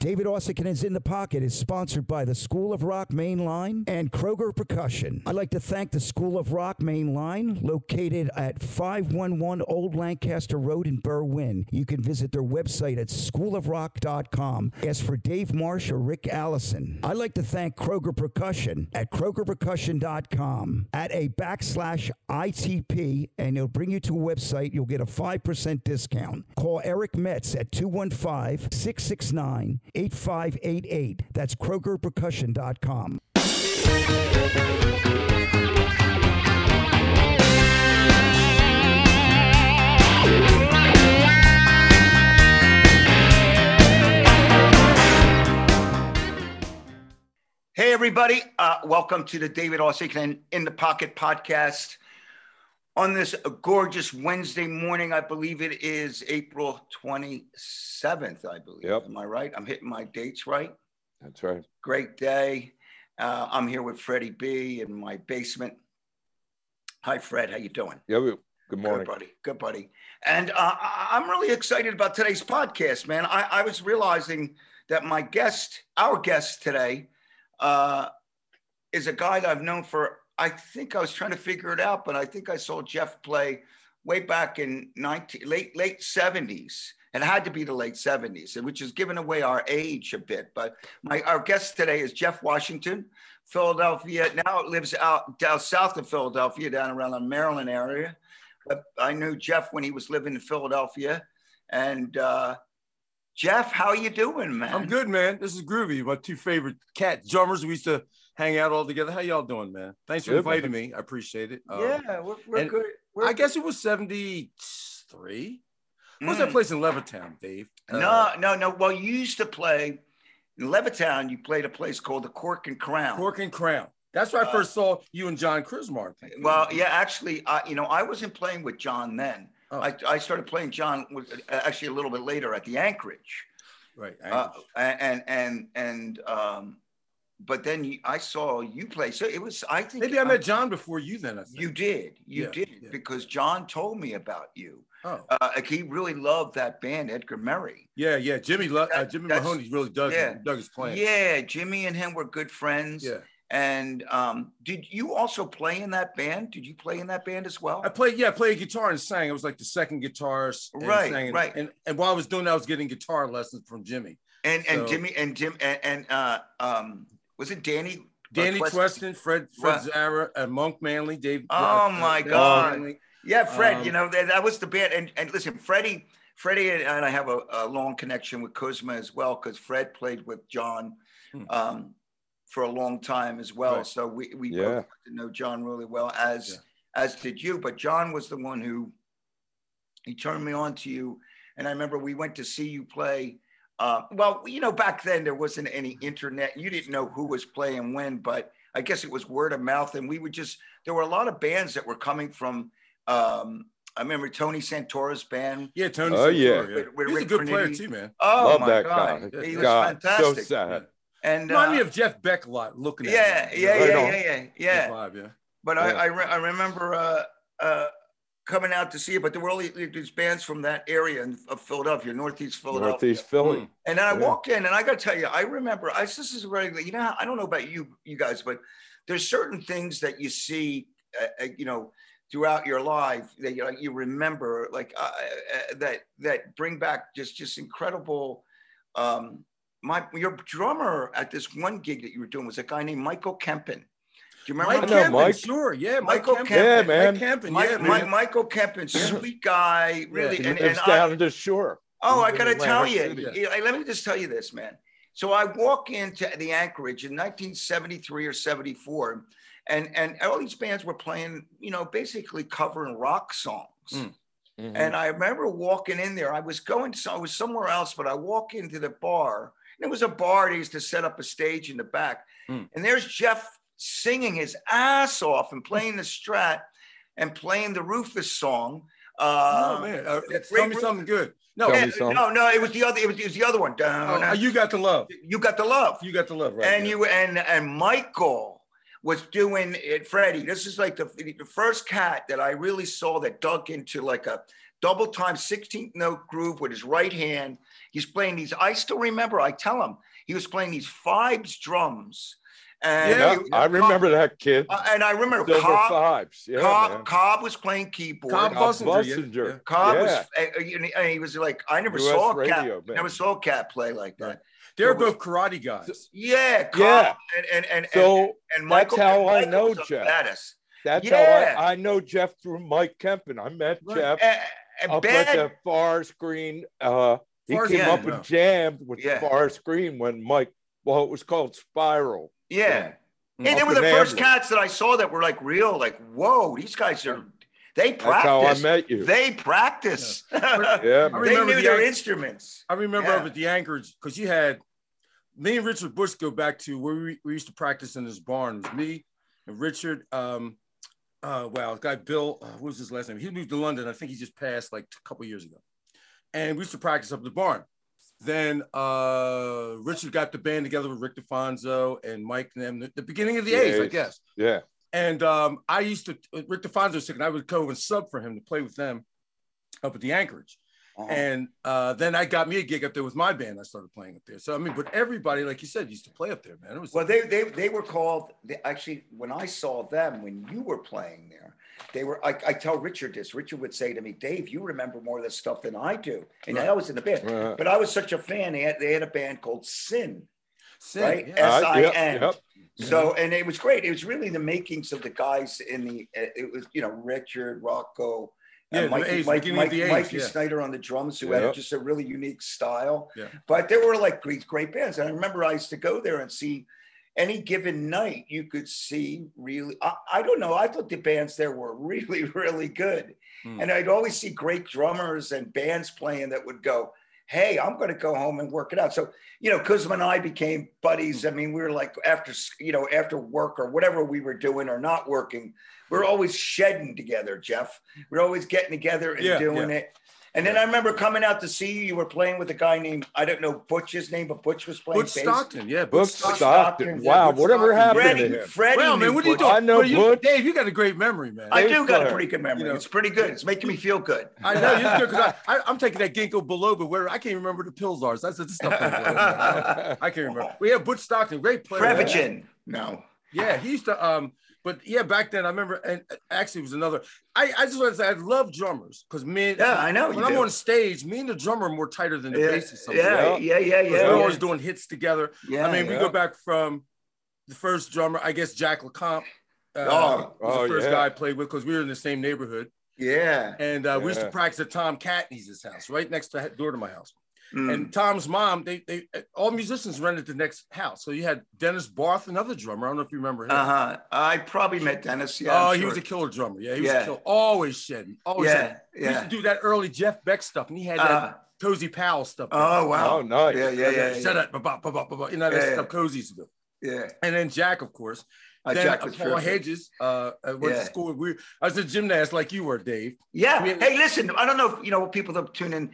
David Uosikkinen in the Pocket is sponsored by the School of Rock Main Line and Kroger Percussion. I'd like to thank the School of Rock Main Line, located at 511 Old Lancaster Road in Berwyn. You can visit their website at schoolofrock.com. Ask for Dave Marsh or Rick Allison. I'd like to thank Kroger Percussion at krogerpercussion.com at a /ITP, and it'll bring you to a website. You'll get a 5% discount. Call Eric Metz at 215-669-8588. That's KrogerPercussion.com. Hey, everybody. Welcome to the David Uosikkinen in the Pocket podcast. On this gorgeous Wednesday morning, I believe it is April 27th, I believe. Yep. Am I right? I'm hitting my dates right? That's right. Great day. I'm here with Freddie B in my basement. Hi, Fred. How you doing? Yeah, good morning. Good, buddy. And I'm really excited about today's podcast, man. I was realizing that our guest today, is a guy that I've known for, I think I was trying to figure it out, but I think I saw Jeff play way back in late 70s. It had to be the late 70s, which is giving away our age a bit. But our guest today is Jeff Washington, Philadelphia. Now lives out down south of Philadelphia, down around the Maryland area. But I knew Jeff when he was living in Philadelphia. And Jeff, how are you doing, man? I'm good, man. This is Groovy, my two favorite cat drummers. We used to hang out all together. How y'all doing, man? Thanks for inviting me. I appreciate it. Yeah, we're good. I guess it was 73. What was that place in Levittown, Dave? No. Well, you used to play in Levittown. You played a place called the Cork and Crown. Cork and Crown. That's where I first saw you and John Krismar. Well, yeah, actually, I wasn't playing with John then. Oh. I started playing John actually a little bit later at the Anchorage. Right. But then I saw you play. So it was, I think. Maybe I met John before you then. I think. You did. You did. Because John told me about you. Oh. He really loved that band, Edgar Murray. Yeah. Jimmy Mahoney really dug his playing. Yeah. Jimmy and him were good friends. Yeah. And did you also play in that band? Did you play in that band as well? I played guitar and sang. I was like the second guitarist. Right. And while I was doing that, I was getting guitar lessons from Jimmy. And was it Danny? Danny Tweston, Fred Zara, and Monk Manley, Dave. Oh my God. Manley. Yeah, Fred, that was the band. And listen, Freddie and I have a long connection with Kuzma as well, because Fred played with John for a long time as well. Right. So we both got to know John really well, as did you. But John was the one who he turned me on to you. And I remember we went to see you play. Back then there wasn't any internet. You didn't know who was playing when, but I guess it was word of mouth. And there were a lot of bands that were coming from, I remember Tony Santora's band. Yeah, Tony Santora. With He's Rick a good Perniti. player too, man. Oh, love my that God. guy. He was fantastic. So sad. And remind me of Jeff Beck a lot. Looking at him. Yeah. Vibe, But I remember coming out to see it, but there were all these bands from that area of Philadelphia, Northeast Philadelphia. Northeast Philly. And then I walked in, and I got to tell you, I remember, this is regular, I don't know about you guys, but there's certain things that you see, throughout your life that you remember, like that bring back just incredible. Your drummer at this one gig that you were doing was a guy named Michael Kempin. Do you remember Mike? Sure, yeah. Michael Kempin. Yeah, man. Michael Kempin, sweet guy, really. And down to the shore. Oh, I got to tell you. Let me just tell you this, man. So I walk into the Anchorage in 1973 or 74, and all these bands were playing, basically covering rock songs. Mm-hmm. And I remember walking in there. I was somewhere else, but I walk into the bar. And it was a bar. They used to set up a stage in the back. And there's Jeff singing his ass off and playing the Strat and playing the Rufus song. Tell me something good. No, it was the other. It was the other one. You Got the Love. You Got the Love. You Got the Love, right? And and Michael was doing it. Freddie, this is like the first cat that I really saw that dug into like a double time 16th note groove with his right hand. He's playing these. I still remember. I tell him he was playing these Fibes drums. And I remember that kid. And I remember Silver Cobb, Fibes. Yeah, Cobb was playing keyboard. Cobb Bussinger. Cobb was, and he was like, I never saw a cat play like that. Right. They're both karate guys. Yeah, Cobb and Michael. That's how I know Jeff. That's how I know Jeff through Mike Kempin. I met Jeff up at the Forest Green. He came up and jammed with Forest Green when Mike. Well, it was called Spiral. Yeah. And they were the first cats that I saw that were like real, like, whoa, these guys they practice. That's how I met you. They practice. Yeah. They knew their instruments. I remember up at the Anchorage, because you had me and Richard Bush go back to where we used to practice in this barn. It was me and Richard, guy Bill, what was his last name? He moved to London. I think he just passed like a couple years ago. And we used to practice up at the barn. Then Richard got the band together with Rick DeFonso and Mike and them, the beginning of the A's, I guess. Yeah. And I used to, Rick DeFonso was sick, and I would go and sub for him to play with them up at the Anchorage. And then I got me a gig up there with my band. I started playing up there. So, I mean, but everybody, like you said, used to play up there, man. It was they were called, actually, when I saw them, when you were playing there, they were, I tell Richard this. Richard would say to me, Dave, you remember more of this stuff than I do. And I was in the band. But I was such a fan. They had a band called Sin. Right? S-I-N. Yep. So, and it was great. It was really the makings of the guys it was, Richard, Rocco, Mikey Snyder on the drums, who had just a really unique style. Yeah. But there were like great bands. And I remember I used to go there and see any given night, you could see really, I don't know. I thought the bands there were really, really good. And I'd always see great drummers and bands playing that would go, hey, I'm going to go home and work it out. So, Kuzma and I became buddies. I mean, we were like after work or whatever we were doing or not working, we're always shedding together, Jeff. We're always getting together and doing it. And then I remember coming out to see you. You were playing with a guy named, I don't know Butch's name, but Butch was playing Butch Stockton. Yeah, Butch Stockton. Wow, whatever happened to him? Freddie. Well, man, what are you doing? I know Butch. Dave, you got a great memory, man. I do got a pretty good memory. It's pretty good. It's making me feel good. I know it's good because I'm taking that ginkgo biloba where I can't remember the pills are. That's the stuff. I can't remember. We have Butch Stockton, great player. Prevagen. No. Yeah, he used to. But yeah, back then I remember, and actually it was another. I just want to say I love drummers because I know when I'm on stage, me and the drummer are more tighter than the bassist. Yeah. We're always doing hits together. Yeah, I mean, we go back from the first drummer, I guess Jack LeCompte. Was the first guy I played with because we were in the same neighborhood. Yeah, and we used to practice at Tom Catney's house, right next door to my house. And Tom's mom, they all musicians rented the next house. So you had Dennis Barth, another drummer. I don't know if you remember him. I probably met Dennis. Yeah. He was a killer drummer. Yeah, he was a killer. Always shedding. Always shedding. He used to do that early Jeff Beck stuff, and he had that Cozy Powell stuff. Oh wow! Oh nice. Yeah. Shut up, that stuff Cozy used to do. Yeah. And then Jack, of course. Jack Paul Hedges went to school. I was a gymnast like you were, Dave. Yeah. Hey, listen. I don't know if people that tune in.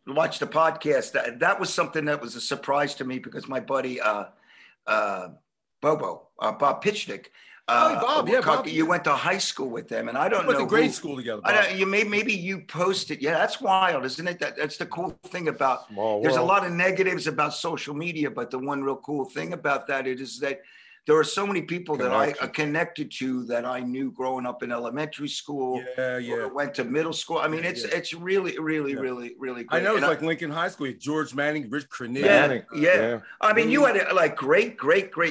Watch the podcast. That was something that was a surprise to me because my buddy Bob Pitchnick. Bob. You went to high school with them, and I don't know. We went to grade school together. Maybe you posted. Yeah, that's wild, isn't it? That's the cool thing about. There's a lot of negatives about social media, but the one real cool thing about that is that there are so many people that I connected to that I knew growing up in elementary school. Or went to middle school. I mean, it's really, really, really, really great. I know it's like Lincoln High School. George Manning, Rich Crenny. Yeah. I mean, you had like great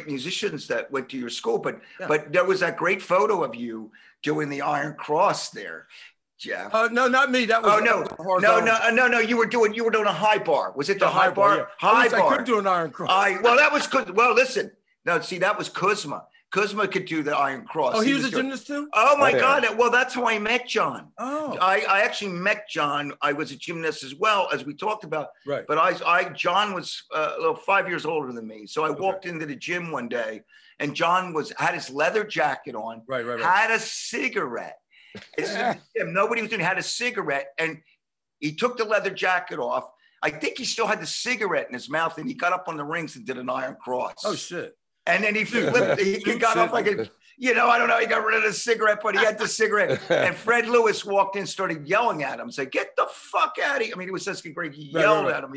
musicians that went to your school, but there was that great photo of you doing the Iron Cross there. Jeff. No, not me. That was no. You were doing a high bar. Was it the high bar? Yeah. High bar. I could do an Iron Cross. That was good. Well, listen. No, see, that was Kuzma. Kuzma could do the Iron Cross. Oh, he was a gymnast too? Oh, my God. Well, that's how I met John. Oh. I actually met John. I was a gymnast as well, as we talked about. Right. But John was 5 years older than me. So I walked into the gym one day, and John had his leather jacket on, had a cigarette. Nobody was doing it, had a cigarette, and he took the leather jacket off. I think he still had the cigarette in his mouth, and he got up on the rings and did an Iron Cross. Oh, shit. And then he flipped. He got off like a, I don't know. He got rid of the cigarette, but he had the cigarette. And Fred Lewis walked in, started yelling at him, say, "Get the fuck out of here!" I mean, he was such a great. He yelled at him,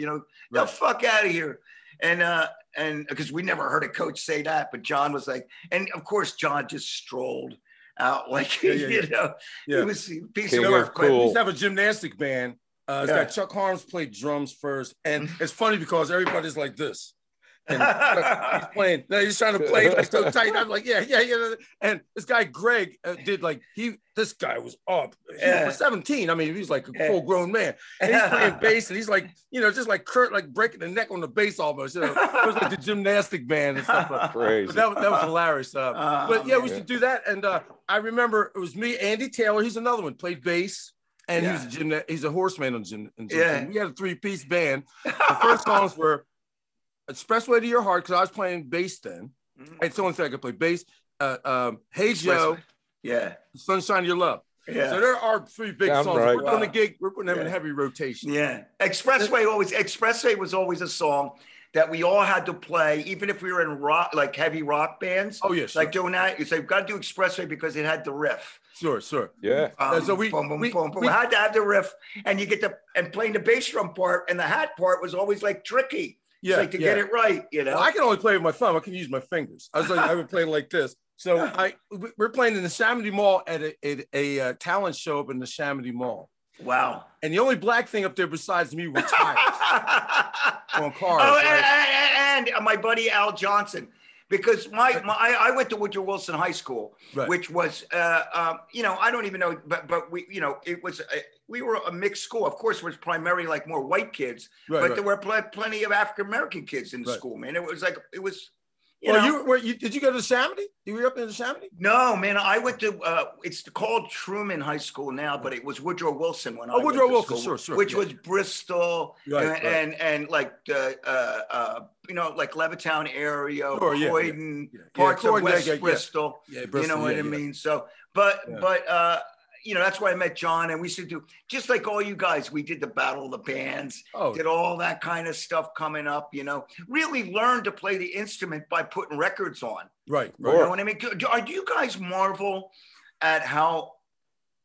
the fuck out of here. And because we never heard a coach say that, but John was like, and of course, John just strolled out like, he was a piece of work. Cool. We used to have a gymnastic band. This guy Chuck Harms played drums first, and it's funny because everybody's like this. And he's playing. He's trying to play like so tight. I'm like, yeah. And this guy Greg did like this guy was up. He was 17. I mean, he was like a full-grown man, and he's playing bass, and he's like, just like Kurt, like breaking the neck on the bass almost. It was like the gymnastic band and stuff. Crazy. That was hilarious. But we used to do that, and I remember it was me, Andy Taylor. He's another one. Played bass. And he's a horseman on gym. We had a 3-piece band. The first songs were Expressway to Your Heart, because I was playing bass then. It's the only thing I could play bass. Hey Joe. Yeah. Sunshine Your Love. Yeah. So there are 3 big songs. Right. We're on the gig, we're putting them in heavy rotation. Yeah. Expressway was always a song that we all had to play, even if we were in rock, like heavy rock bands. Oh, yes. Like doing that, you say, we've got to do Expressway because it had the riff. Sure. Yeah. So we had to have the riff, and and playing the bass drum part and the hat part was always like tricky. Yeah. Like to get it right, Well, I can only play with my thumb. I can use my fingers. I would play like this. So we're playing in the Chamonix Mall at a talent show up in the Chamonix Mall. Wow. And the only black thing up there besides me were tires on cars. Oh, right? and my buddy Al Johnson. Because I went to Woodrow Wilson High School, which was, I don't even know, but we, it was, we were a mixed school. Of course, it was primarily like more white kids, but there were plenty of African-American kids in the school, man. It was like, did you go to Chamonix? You were up in the Chamonix? No, man. I went to, it's called Truman High School now, but it was Woodrow Wilson when I went Woodrow to Wilson, school, sure. Which was Bristol and like, like Levittown area, Croydon, parts of West Bristol. Yeah, you know what I mean? So, but that's where I met John, and we used to do, just like all you guys, we did the Battle of the Bands, did all that kind of stuff coming up, really learned to play the instrument by putting records on. Right. You know what I mean? Do you guys marvel at how,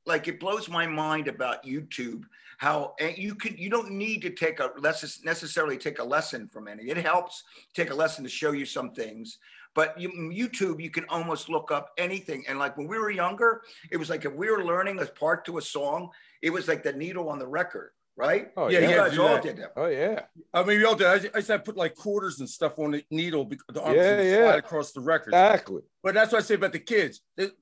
like, it blows my mind about YouTube, how you don't need to necessarily take a lesson from any. It helps take a lesson to show you some things. But YouTube, you can almost look up anything. And like when we were younger, it was like if we were learning a part to a song, it was like the needle on the record, right? Oh, yeah. You guys all did that. Oh, yeah. I mean, we all did. I used to put like quarters and stuff on the needle because the arms would slide across the record. Exactly. But that's what I say about the kids.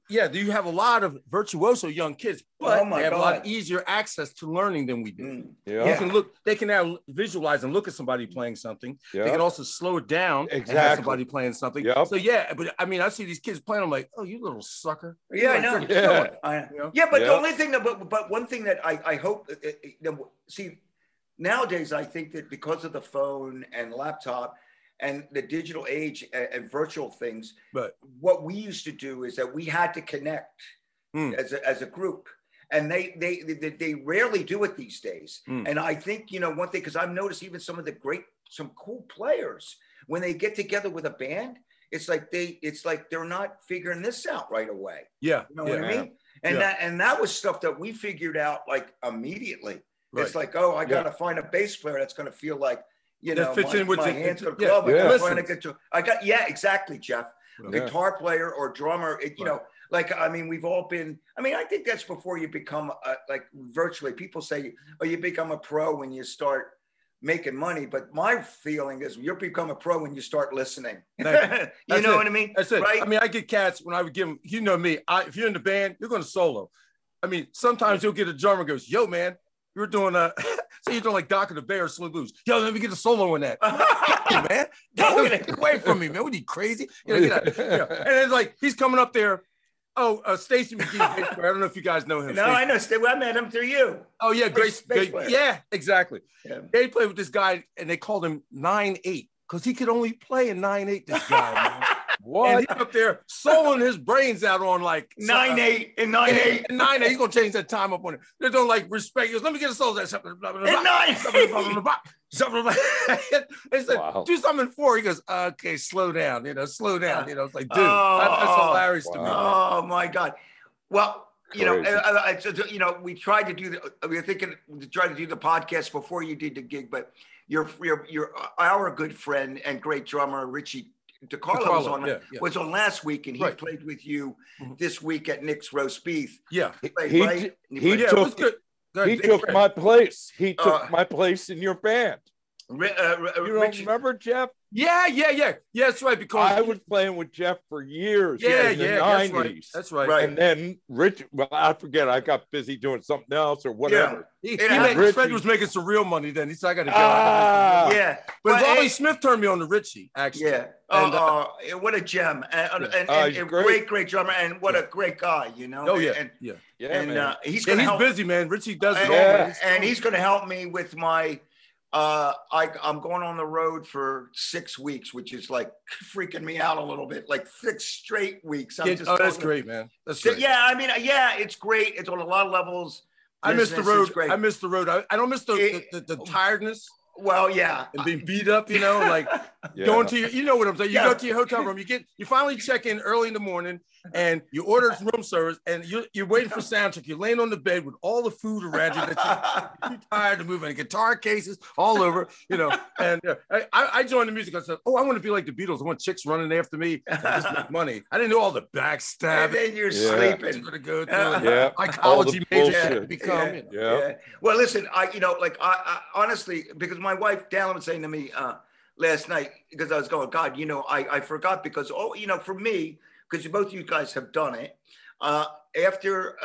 You have a lot of virtuoso young kids, but they have a lot easier access to learning than we do. They can now visualize and look at somebody playing something. They can also slow it down and have somebody playing something. So but I mean, I see these kids playing, I'm like, oh, you little sucker. Yeah, I know. But the only thing but one thing that I hope, see, nowadays I think that because of the phone and laptop and the digital age and virtual things, what we used to do is that we had to connect as a group, and they rarely do it these days. And I think one thing, because I've noticed even some cool players, when they get together with a band, it's like they're not figuring this out right away. Yeah, you know what I mean. And that was stuff that we figured out like immediately. It's like, I got to find a bass player that's going to feel like, that fits in with my hands go glove. Exactly, Jeff. A guitar player or drummer, we've all been, I think that's before you become like virtually, people say, you become a pro when you start making money. But my feeling is you'll become a pro when you start listening. You know what I mean? That's it. Right? I mean, I get cats when I would give them, me, if you're in the band, you're going to solo. I mean, sometimes you'll get a drummer goes, yo, man, you're doing so you're doing like Doc of the Bay or Slim Blues. Yo, let me get a solo in that. Hey, man, get away from me, man. What are you crazy? And it's like he's coming up there. Stacy McGee. I don't know if you guys know him. No, I know. I met him through you. Oh yeah, great. Yeah, exactly. Yeah. They played with this guy, and they called him 9/8 because he could only play in 9/8. This guy, man. What? And he's up there soloing his brains out on like 9/8 and 9/8 and 9/8. He's gonna change that time up on it. They don't like respect. He goes, let me get a solo. That something. And 9/8. They said, do something in 4. He goes, okay, slow down. Slow down. It's like, dude, that's hilarious to me. Oh my God. Well, we tried to do we were thinking to try to do the podcast before you did the gig, but you're our good friend and great drummer Richie DiCarlo was on last week, and he played with you this week at Nick's Roast Beef. Yeah, he took my place. He took my place in your band. You don't remember, Jeff? Yeah, that's right. Because I was playing with Jeff for years. In the 90s. That's right. And then Rich, I forget, I got busy doing something else or whatever. Fred was making some real money then. He said, I got to go. But Robbie Smith turned me on to Richie, actually. Yeah. And, what a gem. And great drummer, and what a great guy, Oh, yeah. And he's busy, man. Richie does it all. And he's going to help me with my... I'm going on the road for 6 weeks, which is like freaking me out a little bit, like 6 straight weeks. That's great, man. That's great. Yeah, I mean, it's great. It's on a lot of levels. I miss the road. I miss the road. I don't miss the tiredness. Well, yeah, and being beat up, like going to your, what I'm saying. You go to your hotel room. You finally check in early in the morning, and you order room service, and you're waiting for sound check. You're laying on the bed with all the food around you that you're too tired to move, and guitar cases all over, And I joined the music. I said, I want to be like the Beatles. I want chicks running after me to just make money. I didn't know all the backstab. And then you're sleeping. You're gonna go through psychology major become. Well, listen, I honestly, because my wife Dallin was saying to me last night, because I was going, God, I forgot, because for me, because both of you guys have done it, after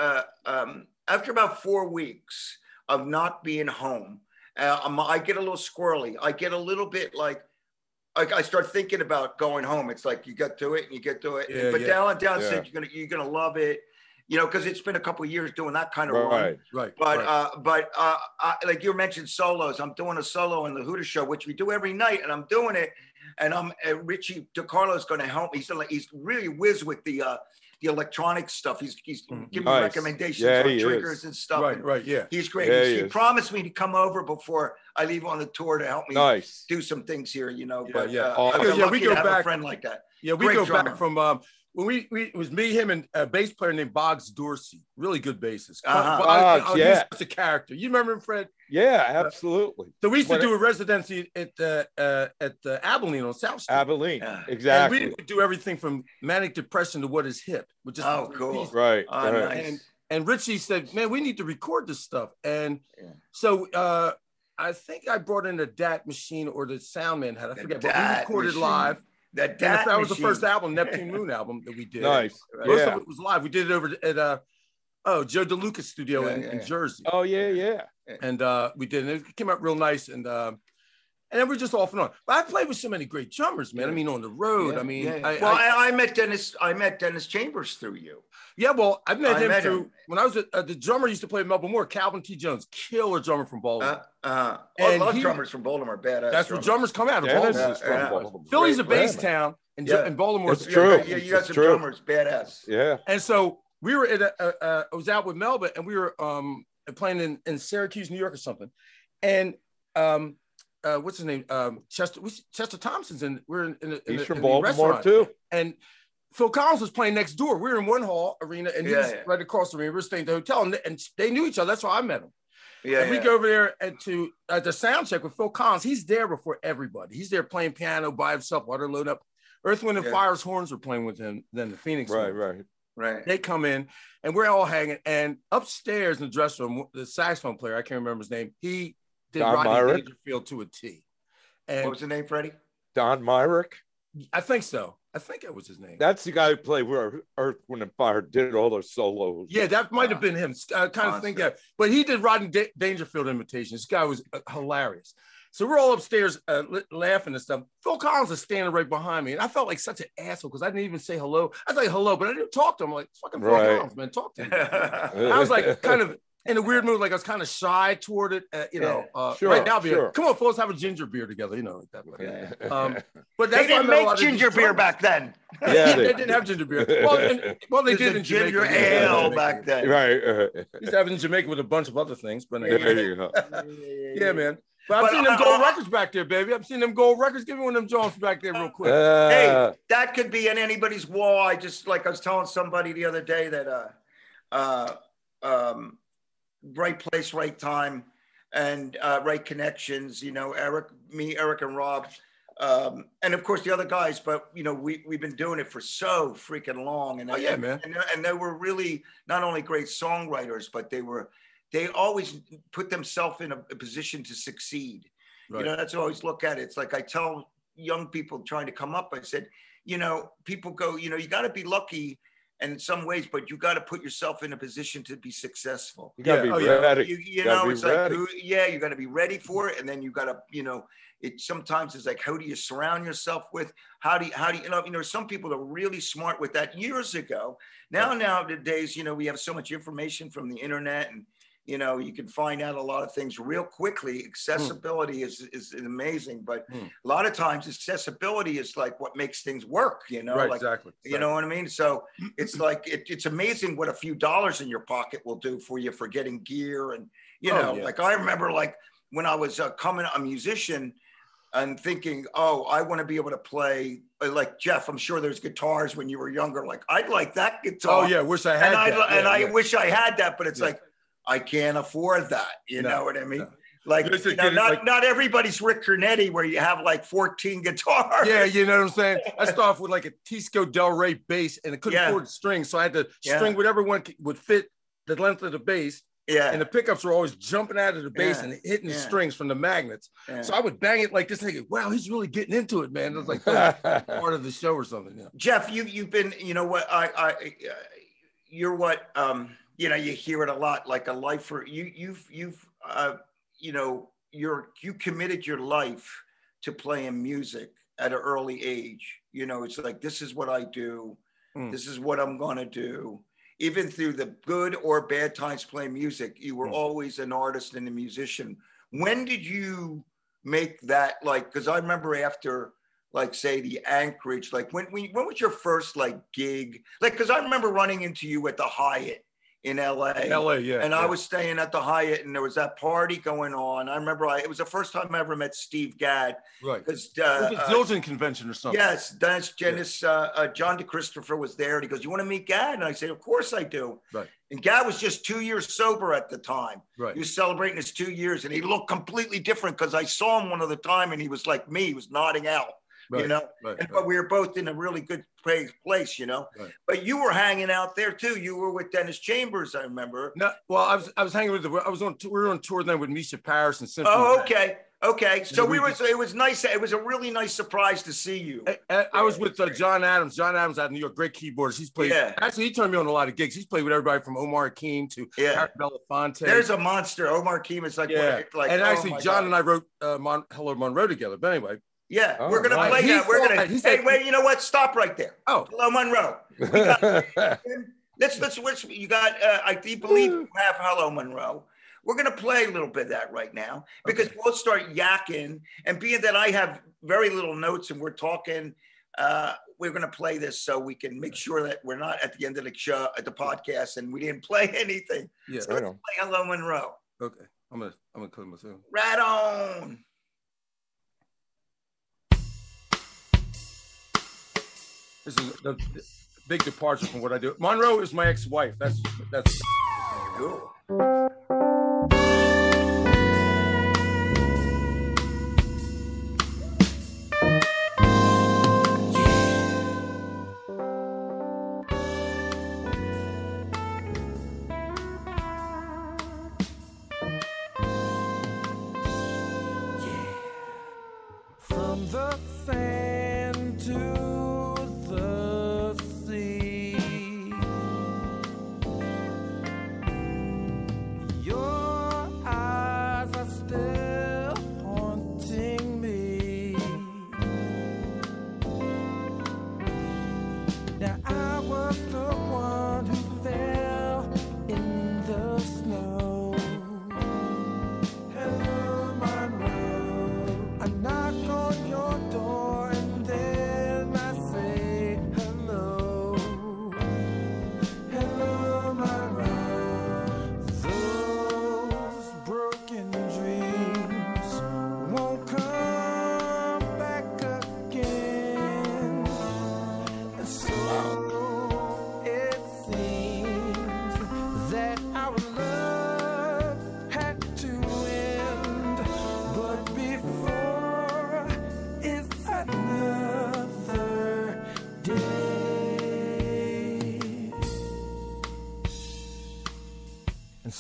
about 4 weeks of not being home, I get a little squirrely. I get a little bit like I start thinking about going home. It's like you get to it and you get to it. But Dallin said you're gonna love it. Because it's been a couple of years doing that kind of run. Right. But like you mentioned solos, I'm doing a solo in the Hooters show, which we do every night, and I'm doing it. And Richie DiCarlo is going to help me. He's really whiz with the electronic stuff. He's giving me recommendations on triggers and stuff. Right. He's great. He promised me to come over before I leave on the tour to help me do some things here. We go back. A friend like that. Yeah, we go back from. When it was me, him, and a bass player named Boggs Dorsey, really good bassist. He's such a character. You remember him, Fred? Yeah, absolutely. So we used to do a residency at Abilene on South Street. Abilene, exactly. And we would do everything from manic depression to What Is Hip. Cool. Right. Nice. And Richie said, man, we need to record this stuff. And so I think I brought in a DAT machine, or the sound man had, I forget, but we recorded live. That was the first album, Neptune Moon album that we did. Nice. Most of it was live. We did it over at Joe DeLuca's studio in Jersey. Oh yeah. And we did it. It came out real nice, and then we're just off and on. But I played with so many great drummers, man. I mean, on the road. I met Dennis Chambers through you. Yeah, well, I met him through when I was the drummer used to play Melbourne Moore, Calvin T. Jones, killer drummer from Baltimore. I love drummers from Baltimore, badass. That's where drummers come out of Baltimore. Philly's a bass town, and Baltimore's true. Yeah, you got some drummers, badass. Yeah. And so we were I was out with Melba, and we were playing in Syracuse, New York, or something, and what's his name? Chester Thompson's, and we're in He's from the Baltimore restaurant. too. And Phil Collins was playing next door. We were in one hall arena, and he was right across the arena. We were staying at the hotel, and they knew each other. That's how I met him. We go over there and to the sound check with Phil Collins. He's there before everybody. He's there playing piano by himself, water load up. Earth, Wind, and Fire's horns were playing with him. Then the Phoenix. Right. They come in, and we're all hanging. And upstairs in the dressing room, the saxophone player, I can't remember his name. He did Rodney Dangerfield to a T. And what was the name, Freddie? Don Myrick? I think so. I think that was his name. That's the guy who played where Earth, Wind, and Fire did all those solos. Yeah, that might have been him. I kind of think that. But he did Rodney Dangerfield imitations. This guy was hilarious. So we're all upstairs laughing and stuff. Phil Collins is standing right behind me. And I felt like such an asshole because I didn't even say hello. I was like, hello, but I didn't talk to him. I'm like, fucking Phil Collins, man, talk to him. I was like, kind of in a weird mood, like I was kind of shy toward it. Sure, right now, sure. Come on, folks, have a ginger beer together, like that. But that's they didn't make ginger beer back then. Yeah, they didn't have ginger beer. Well, they did in ginger Jamaica. Ale back then. Right. Used to have it in Jamaica with a bunch of other things, but there you go. Yeah, man. But I've seen them gold records back there, baby. I've seen them gold records. Give me one of them Jones back there real quick. Hey, that could be in anybody's wall. I was telling somebody the other day that right place, right time, and right connections. Eric, and Rob, and of course the other guys. But we've been doing it for so freaking long. And man. And they were really not only great songwriters, but they always put themselves in a position to succeed. Right. That's how I always look at it. It's like I tell young people trying to come up, I said, people go, you got to be lucky in some ways, but you got to put yourself in a position to be successful. You got to be ready. You got to be ready for it. And then you got to, it sometimes is like, how do you surround yourself with? How do you, some people are really smart with that years ago. Nowadays, we have so much information from the internet, and you can find out a lot of things real quickly. Accessibility is amazing, but a lot of times accessibility is like what makes things work, Right, exactly. You know what I mean? So it's like, it's amazing what a few dollars in your pocket will do for you for getting gear. And, like I remember like when I was a musician and thinking, I want to be able to play like Jeff. I'm sure there's guitars when you were younger. Like I'd like that guitar. Oh yeah. Wish I had that. I wish I had that, but it's like, I can't afford that. You know what I mean? No. Like, not everybody's Rick Cornetti where you have like 14 guitars. Yeah, you know what I'm saying? I started off with like a Tisco Del Rey bass, and I couldn't afford strings, so I had to string whatever one would fit the length of the bass. Yeah. And the pickups were always jumping out of the bass and hitting the strings from the magnets. Yeah. So I would bang it like this, thinking, wow, he's really getting into it, man. It was like part of the show or something. Yeah. Jeff, you've been, you're what you hear it a lot, like a lifer. You committed your life to playing music at an early age. It's like, this is what I do. This is what I'm going to do. Even through the good or bad times playing music, you were always an artist and a musician. When did you make that, because I remember after, say the Anchorage, when was your first gig? Because I remember running into you at the Hyatt in LA. Yeah. And I was staying at the Hyatt, and there was that party going on. I remember it was the first time I ever met Steve Gadd. Right. Because Zildjian convention or something. Yes. John DeChristopher was there, and he goes, "You want to meet Gadd?" And I said, "Of course I do." Right. And Gadd was just 2 years sober at the time. Right. He was celebrating his 2 years, and he looked completely different because I saw him one other time, and he was like me. He was nodding out. Right, but we were both in a really good place, Right. But you were hanging out there too. You were with Dennis Chambers, I remember. No, well, I was hanging with we were on tour then with Misha Paris and Symphony. Oh, okay. So it was nice. It was a really nice surprise to see you. I was with John Adams. John Adams out of New York, great keyboardist. He's played. Yeah. Actually, he turned me on a lot of gigs. He's played with everybody from Omar Hakim to Harry Belafonte. There's a monster. Omar Hakim is and actually, John and I wrote Hello Monroe together. But anyway. Yeah, we're going to play that. We're going to. Hey, wait, you know what? Stop right there. Oh. Hello, Monroe. We got, let's you got, I believe you have Hello, Monroe. We're going to play a little bit of that right now because we'll start yakking. And being that I have very little notes and we're talking, we're going to play this so we can make sure that we're not at the end of the show, at the podcast, and we didn't play anything. Yeah, so let's play Hello, Monroe. Okay, I'm gonna call myself. Right on. This is a big departure from what I do. Monroe is my ex-wife. That's cool. From the sand to the sea,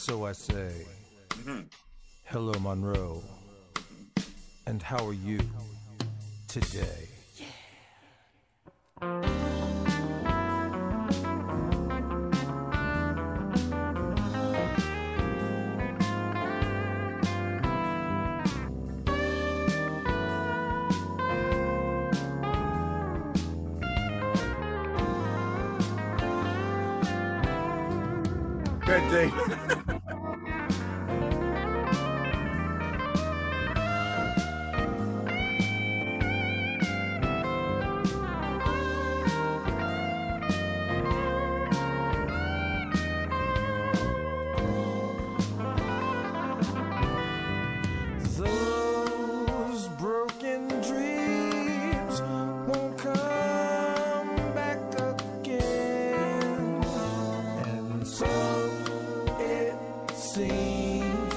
So I say, hello, Monroe, and how are you today? Good day. Those broken dreams won't come back again, and so it seems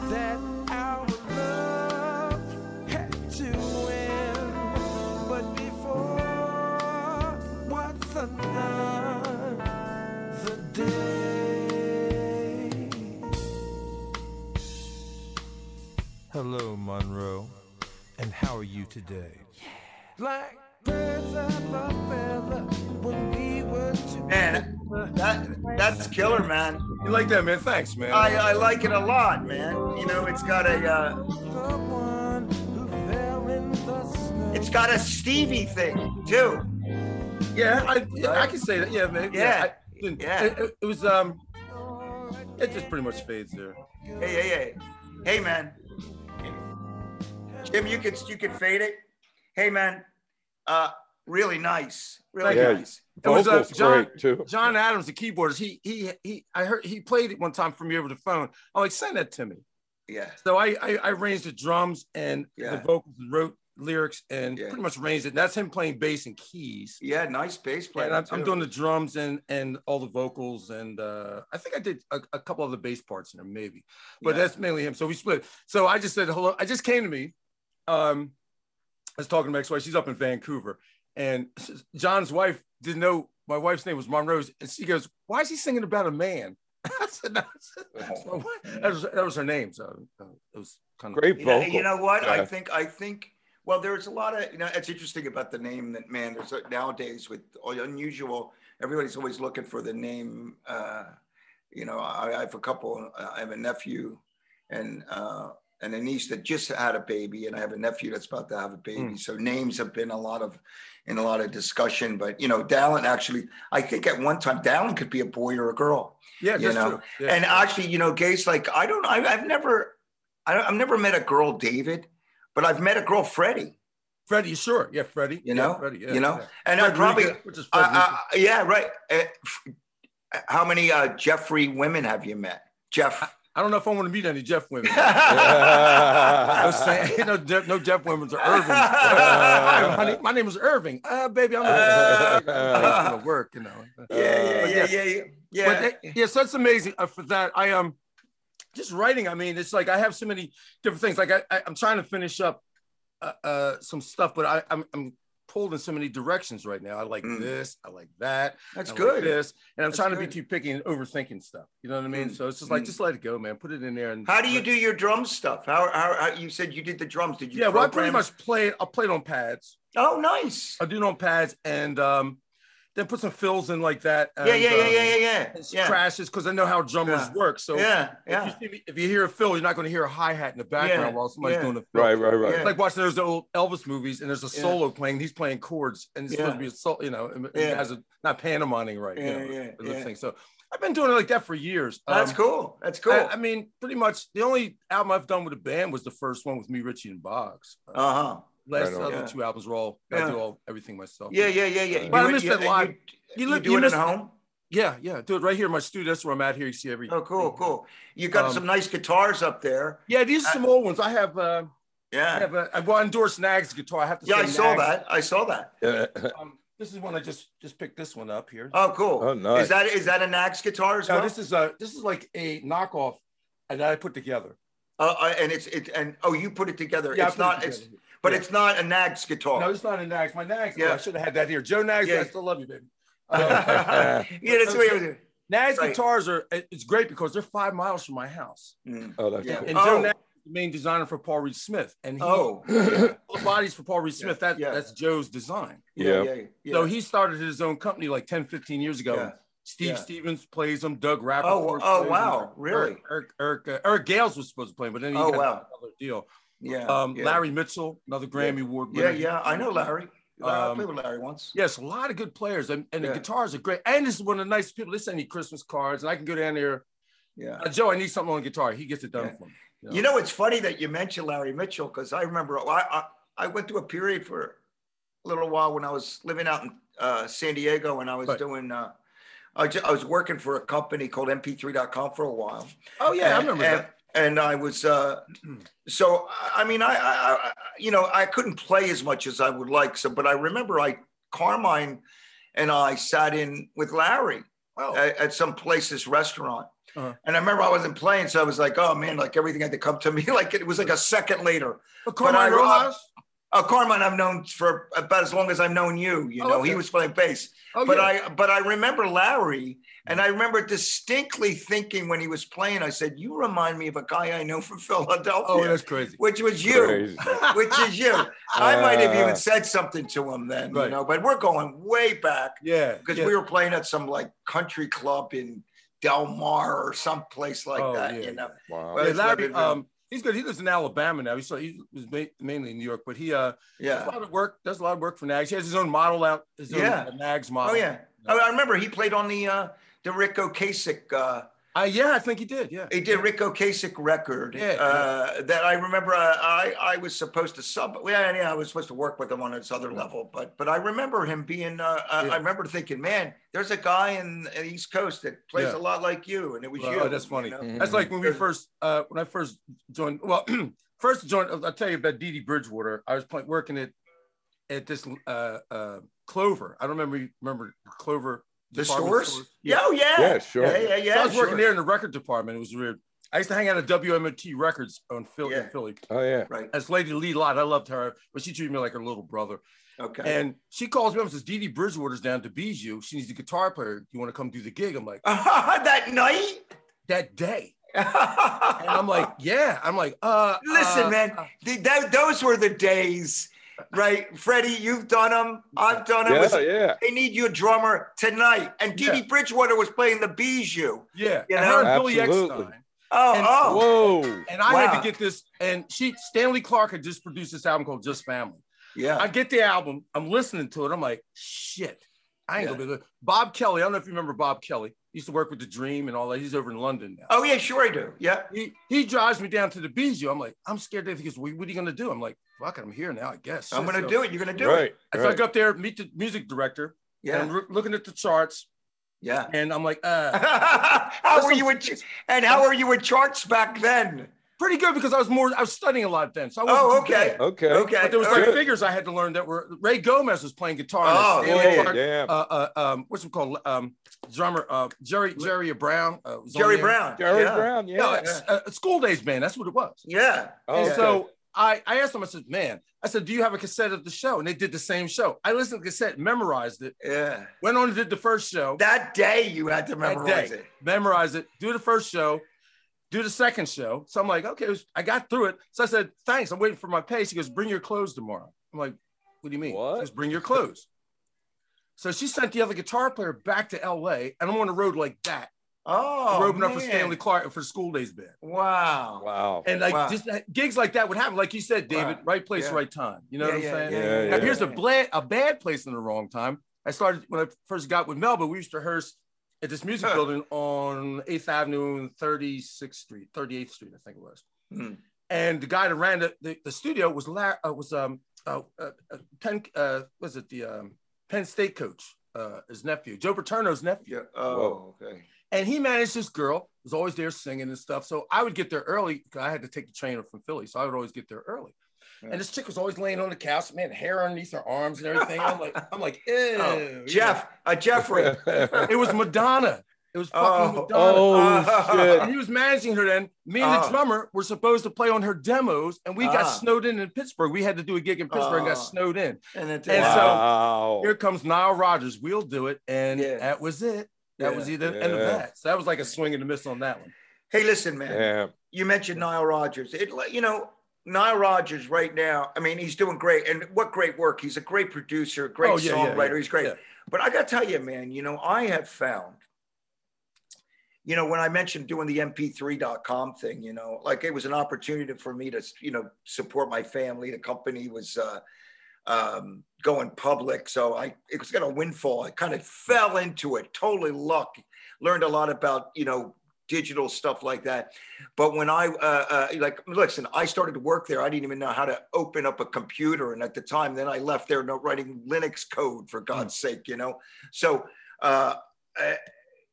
that our love had to end. But before what's another day? Hello, Monroe, and how are you today? Like birds of a feather when we were together. Man, that's killer, man. You like that, man? Thanks, man. I like it a lot, man. You know, it's got a Stevie thing too. Yeah, I can say that. Yeah, man. Yeah. It was it just pretty much fades there. Hey, man. Jim, you could fade it. Hey, man. Really nice. Really nice. It was great too. John Adams, the keyboardist. I heard he played it one time for me over the phone. I'm like, send that to me. Yeah. So I arranged the drums and the vocals and wrote lyrics and pretty much arranged it. And that's him playing bass and keys. Yeah, nice bass player. And I'm doing the drums and all the vocals, and I think I did a couple of the bass parts in there maybe, but that's mainly him. So we split. So I just said hello. I just came to me. I was talking to my ex-wife. She's up in Vancouver, and John's wife didn't know my wife's name was Monroe, and she goes, "Why is he singing about a man?" I said, "No, that was her name." So it was kind of great vocal. You know what? Yeah. I think. Well, there's a lot of, it's interesting about the name that, man, there's nowadays with unusual, everybody's always looking for the name. I have a couple, I have a nephew and a niece that just had a baby, and I have a nephew that's about to have a baby. So names have been in a lot of discussion, but, Dallin actually, I think at one time, Dallin could be a boy or a girl. Yeah, that's true. Yeah. And actually, gays, like, I've never met a girl, David. But I've met a girl, Freddy. Freddie, sure. Yeah, Freddie. Freddie, and I probably, yeah, right. How many Jeffrey women have you met? Jeff. I don't know if I want to meet any Jeff women. No Jeff women are Irving. Hi, honey, my name is Irving. Baby, I'm going to work, Yeah. So that's amazing for that. I am. Just writing, I mean, it's like I have so many different things. Like I'm trying to finish up some stuff, but I'm pulled in so many directions right now. I like this, I like that. That's good. Like this, and I'm trying to be too picky and overthinking stuff. You know what I mean? So it's just like just let it go, man. Put it in there. And how do you do your drum stuff? How you said you did the drums? Did you? Yeah, well, I pretty much play. I'll play it on pads. Oh, nice. I'll do it on pads and. Then put some fills in like that. And, crashes because I know how drummers work. So if you hear a fill, you're not going to hear a hi-hat in the background while somebody's doing a fill. Right. It's like watching those old Elvis movies, and there's a solo playing. He's playing chords, and it's supposed to be a solo. It has not pantomiming right. So I've been doing it like that for years. That's cool. That's cool. I mean, pretty much the only album I've done with a band was the first one with me, Richie, and Boggs. Last other two albums were all I do everything myself. Yeah. But I missed that live. You do it at home? Yeah. Do it right here in my studio. That's where I'm at here. You see everything. Oh, cool. You got some nice guitars up there. Yeah, these are some old ones. I have. I endorse Nag's guitar. I have to. Yeah, I saw that. This is one I just picked this one up here. Oh, cool. Oh, nice. Is that a Nag's guitar as well? No, this is like a knockoff that I put together. And you put it together. Yeah, it's not a Nag's guitar. No, it's not a Nag's. My Nag's. I should have had that here. Joe Nag's. I still love you, baby. That's weird. Nag's guitars it's great because they're 5 miles from my house. Oh, that's cool. And Joe Nag is the main designer for Paul Reed Smith. And all the bodies for Paul Reed Smith, that's Joe's design. So he started his own company like 10, 15 years ago. Yeah. Steve Stevens plays them. Doug Rappaport. Oh, wow. Really? Eric Gales was supposed to play, but then he got another deal. Larry Mitchell, another Grammy Award winner. Yeah. I know Larry. I played with Larry once. Yes, a lot of good players. And the guitars are great. And this is one of the nicest people. They send me Christmas cards, and I can go down there. Yeah. Joe, I need something on the guitar. He gets it done for me. You know, it's funny that you mentioned Larry Mitchell, because I remember I went through a period for a little while when I was living out in San Diego, and I was doing I was working for a company called MP3.com for a while. Oh yeah, I remember that. And I was so I mean I couldn't play as much as I would like. So, but I remember Carmine and I sat in with Larry at some place's restaurant. And I remember I wasn't playing, so I was like, oh man, like everything had to come to me. Like it was like a second later. But Carmine Rojas? Carmine I've known for about as long as I've known you. You know, he was playing bass. But I remember Larry, and I remember distinctly thinking when he was playing, I said, you remind me of a guy I know from Philadelphia. Oh, that's crazy. Which was you. Which is you. I might have even said something to him then, you know, but we're going way back. Yeah. Because we were playing at some like country club in Del Mar or someplace like that, you know. Wow. Larry, he's good. He lives in Alabama now. He was mainly in New York, but he does a lot of work for Nags. He has his own model out, his own Nags model. Oh yeah. I remember he played on the Rick Ocasek. I think he did. Yeah, he did Rick Ocasek record. That I remember. I was supposed to sub. I was supposed to work with him on this other level. But I remember him being. I remember thinking, man, there's a guy in the East Coast that plays a lot like you, and it was you. Oh, that's funny. You know? That's like when we first. When I first joined. Well, I'll tell you about Dee Dee Bridgewater. I was working at this Clover. I don't remember Clover. The stores? Yeah, sure. Yeah. So I was working there in the record department. It was weird. I used to hang out at WMT Records in Philly. Oh, yeah. Right. As Lady Lee Lott, I loved her, but she treated me like her little brother. Okay. And she calls me up and says, Dee Dee Bridgewater's down to Bijou. She needs a guitar player. You want to come do the gig? I'm like, that night? That day. And I'm like, yeah. I'm like, listen, man, those were the days. Right, Freddie, you've done them. I've done them. Yeah. They need you a drummer tonight. And Dee Dee Bridgewater was playing the Bijou. Yeah, you know? And Billy Eckstein. Whoa. And I had to get this. And Stanley Clark had just produced this album called Just Family. Yeah. I get the album. I'm listening to it. I'm like, shit. I ain't gonna be good. Bob Kelly. I don't know if you remember Bob Kelly. He used to work with The Dream and all that. He's over in London now. Oh, yeah, sure I do. Yeah. He drives me down to the Bijou. I'm like, I'm scared to think, what are you going to do? I'm like, fuck it, I'm here now, I guess. I'm going to do it. You're going to do it. So I go up there, meet the music director. Yeah. And I'm looking at the charts. Yeah. And I'm like, how were you with charts back then? Pretty good, because I was studying a lot then. So I wasn't okay. But there was like figures I had to learn that were Ray Gomez was playing guitar. What's it called? Drummer Jerry Brown. Jerry Brown. A School Days band. That's what it was. Yeah. So I asked them. I said, "Man," I said, "Do you have a cassette of the show?" And they did the same show. I listened to the cassette, memorized it. Yeah. Went on and did the first show. That day you had to memorize it. Memorize it. Do the first show. Do the second show. So I'm like, okay, I got through it. So I said, thanks. I'm waiting for my pay. She goes, bring your clothes tomorrow. I'm like, what do you mean? What? She goes, bring your clothes. So she sent the other guitar player back to LA, and I'm on the road like that. Oh, roading up for Stanley Clark for School Days band. Wow. And just gigs like that would happen. Like you said, David, right place, right time. You know what I'm saying? Yeah. Now, here's a bad place in the wrong time. I started when I first got with Melba. We used to rehearse at this music building on 8th Avenue and 38th Street, I think it was. And the guy that ran the studio was Penn State coach, his nephew, Joe Paterno's nephew. Yeah. Oh, okay. And he managed this girl, was always there singing and stuff. So I would get there early because I had to take the train from Philly. So I would always get there early. Yeah. And this chick was always laying on the couch, man, hair underneath her arms and everything. I'm like, ew. Jeffrey. It was Madonna. It was fucking Madonna. Oh, shit. And he was managing her then. Me and the drummer were supposed to play on her demos, and we got snowed in Pittsburgh. We had to do a gig in Pittsburgh and got snowed in. And so here comes Nile Rodgers. We'll do it. And that was it. That was either end of that. So that was like a swing and a miss on that one. Hey, listen, man. You mentioned Nile Rodgers. Nile Rodgers right now, I mean, he's doing great. And what great work. He's a great producer, great songwriter. He's great. Yeah. But I got to tell you, man, I have found, when I mentioned doing the mp3.com thing, like it was an opportunity for me to, support my family. The company was going public. So it was got a windfall. I kind of fell into it, totally lucky. Learned a lot about, digital stuff like that. But when I listen, I started to work there. I didn't even know how to open up a computer. And at the time, then I left there writing Linux code, for God's sake, So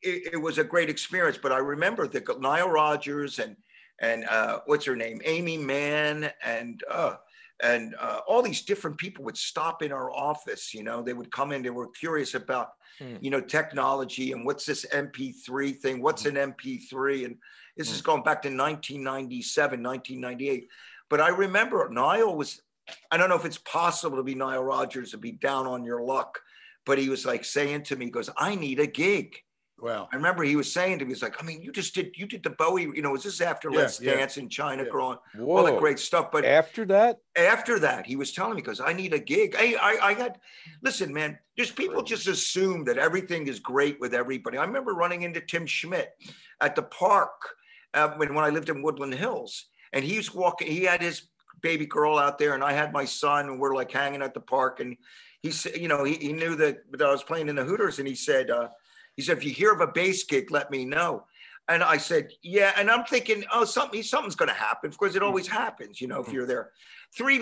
it was a great experience. But I remember that Nile Rodgers and what's her name? Amy Mann and all these different people would stop in our office. They would come in, they were curious about technology and what's this MP3 thing? What's an MP3? And this is going back to 1997, 1998. But I remember Nile I don't know if it's possible to be Nile Rodgers and be down on your luck, but he was like saying to me, he goes, I need a gig. Wow. I remember he was saying to me, he's like, I mean, you did the Bowie, was this after Let's Dance in China Growing, all the great stuff. But after that, he was telling me, because I need a gig. Listen, man, just people just assume that everything is great with everybody. I remember running into Tim Schmidt at the park when I lived in Woodland Hills, and he was walking, he had his baby girl out there, and I had my son, and we're like hanging at the park. And he said, he knew that I was playing in the Hooters, and he said, if you hear of a bass gig, let me know. And I said, yeah. And I'm thinking, something's going to happen. Of course, it always happens, if you're there. 3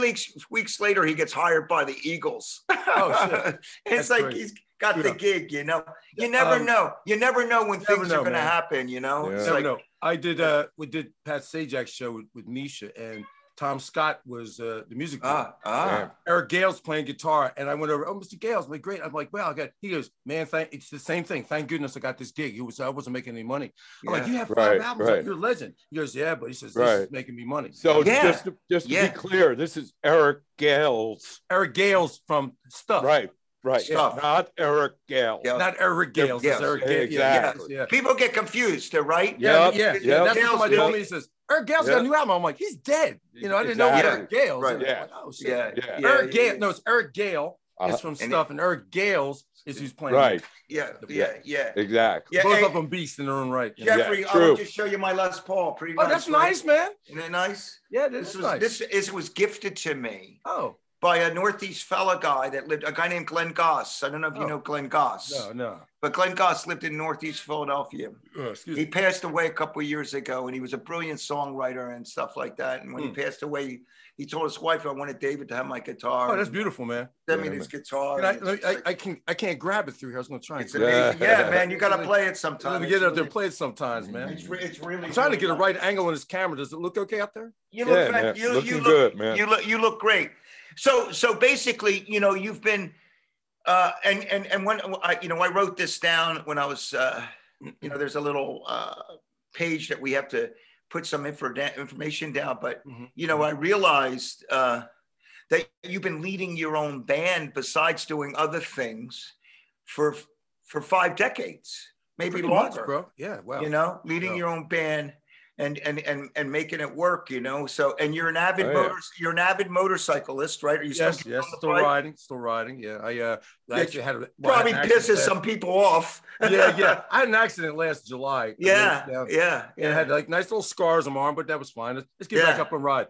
weeks later, he gets hired by the Eagles. Oh, shit. It's like crazy. He's got the gig, You never know. You never know when things are going to happen, It's never know. We did Pat Sajak's show with Misha, and Tom Scott was the music director. Eric Gale's playing guitar, and I went over. Oh, Mr. Gale's like great. I'm like, well, He goes, man, it's the same thing. Thank goodness I got this gig. I wasn't making any money. I'm like, you have 5 albums. Right. You're a legend. He goes, yeah, but he says this is making me money. So just to be clear, this is Eric Gale's. Eric Gale's from Stuff. Right. Stuff. Not Eric Gale. Yeah. Not Eric Gale. It's Eric Gale. Exactly. Yeah. People get confused, they're right. Yeah. That's what somebody told me. He says, Eric Gale's got a new album. I'm like, he's dead. I didn't know Eric Gale. Right. Like, oh, shit. Eric Gale. No, it's Eric Gale is from Stuff, and Eric Gale's is who's playing. Right. Yeah. Exactly. Yeah, both of them beasts in their own right. Jeffrey, I'll just show you my Les Paul. Pretty nice. Oh, that's nice, man. Isn't it nice? Yeah, this was gifted to me. Oh. By a Northeast fella guy that lived, a guy named Glenn Goss. I don't know if you know Glenn Goss. No. But Glenn Goss lived in Northeast Philadelphia. He passed away a couple of years ago, and he was a brilliant songwriter and stuff like that. And when he passed away, he told his wife, I wanted David to have my guitar. Oh, that's beautiful, man. Send me his guitar. I can't grab it through here. I was going to try. It's amazing. Yeah, man, you got to play it sometimes. Let me get out there and play it sometimes, man. It's really. I'm trying to get a right angle on his camera. Does it look okay out there? You look good, man. You look great. So basically, you've been, and when I wrote this down when I was, there's a little page that we have to put some information down, but I realized that you've been leading your own band besides doing other things for 5 decades, maybe pretty longer, much, bro. Yeah, wow. Leading your own band. And making it work, So, and you're an avid motorcyclist, right? Are you still riding. Yeah, I actually had probably pisses some people off. yeah. I had an accident last July. Yeah. And I had like nice little scars on my arm, but that was fine. Let's get back up and ride.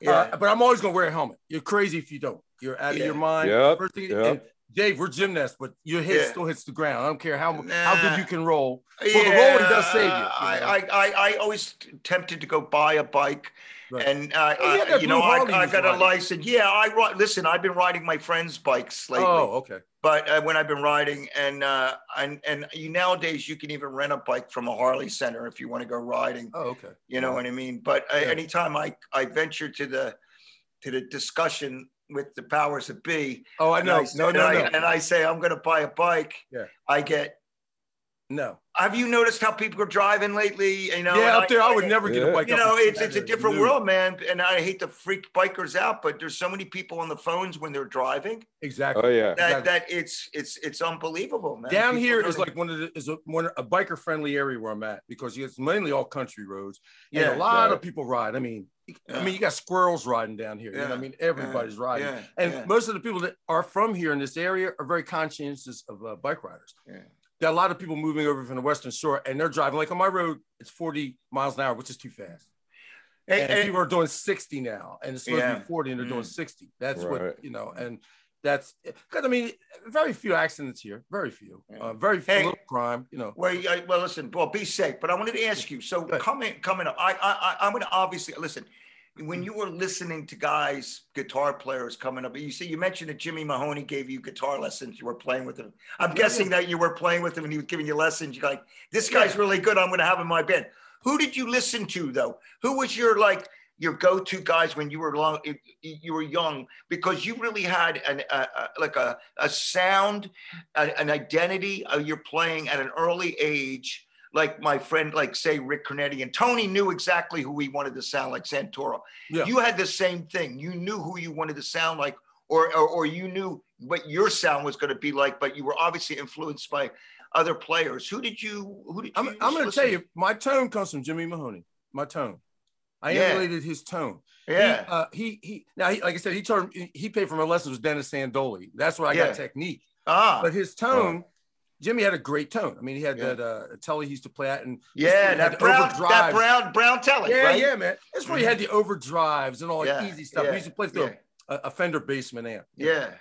Yeah. But I'm always gonna wear a helmet. You're crazy if you don't. You're out of your mind. First thing, and Dave, we're gymnasts, but your head still hits the ground. I don't care how good you can roll. Well, the rolling does save you. I always tempted to go buy a bike, and I got a license. Yeah, I've been riding my friends' bikes lately. Oh, okay. But when I've been riding, and nowadays you can even rent a bike from a Harley Center if you want to go riding. Oh, okay. You know what I mean? But anytime I venture to the discussion with the powers that be. Oh, I know. And I say I'm going to buy a bike. Yeah. I get No. Have you noticed how people are driving lately? You know, yeah, up there, I would never get a bike. You know, it's a different world, man. And I hate to freak bikers out, but there's so many people on the phones when they're driving. Exactly. Oh yeah. That it's unbelievable, man. Down here is like a biker friendly area where I'm at, because it's mainly all country roads. And a lot of people ride. I mean, you got squirrels riding down here. You know what I mean? Everybody's riding. And most of the people that are from here in this area are very conscientious of bike riders. Got a lot of people moving over from the Western Shore, and they're driving. Like on my road, it's 40 miles an hour, which is too fast. And people are doing 60 now, and it's supposed to be 40, and they're doing 60. That's what, you know, and that's because, I mean, very few accidents here, very few, very few little crime, you know. Well, listen, be safe. But I wanted to ask you, so coming up, I'm going to obviously, listen, when you were listening to guitar players coming up, you mentioned that Jimmy Mahoney gave you guitar lessons. You were playing with him. I'm guessing that you were playing with him and he was giving you lessons. You're like, this guy's really good. I'm going to have him in my band. Who did you listen to though? Who was your go-to guys when you were young? Because you really had a sound, an identity. You're playing at an early age. Like my friend, like say Rick Cornetti, and Tony knew exactly who he wanted to sound like, Santoro. Yeah. You had the same thing. You knew who you wanted to sound like, or you knew what your sound was going to be like, but you were obviously influenced by other players. Who did you I'm going to tell you, my tone comes from Jimmy Mahoney. My tone. I emulated his tone. Yeah. He like I said, he paid for my lessons with Dennis Sandoli. That's where I got technique. But his tone. Jimmy had a great tone. I mean, he had that telly he used to play at, and that brown telly. Yeah, man. That's where he had the overdrives and all the easy stuff. He used to play through a Fender Bassman amp,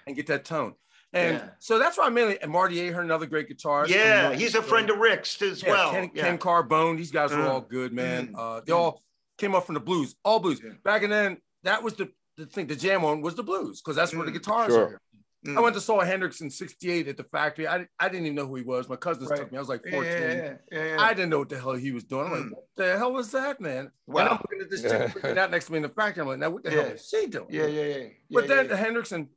and get that tone. And so that's why I mainly, and Marty Ahern, another great guitarist. Yeah, he's a friend of Rick's as well. Ken Carbone, these guys were all good, man. They all came up from the blues, all blues. Back then, that was the thing. The jam on was the blues, because that's where the guitars are. I went to saw Hendrix in '68 at the factory. I didn't even know who he was. My cousins took me. I was like 14. I didn't know what the hell he was doing. I'm like, what the hell was that, man? Wow. And I'm looking at this chick freaking out next to me in the factory. I'm like, now what the hell is she doing? But then Hendrix, and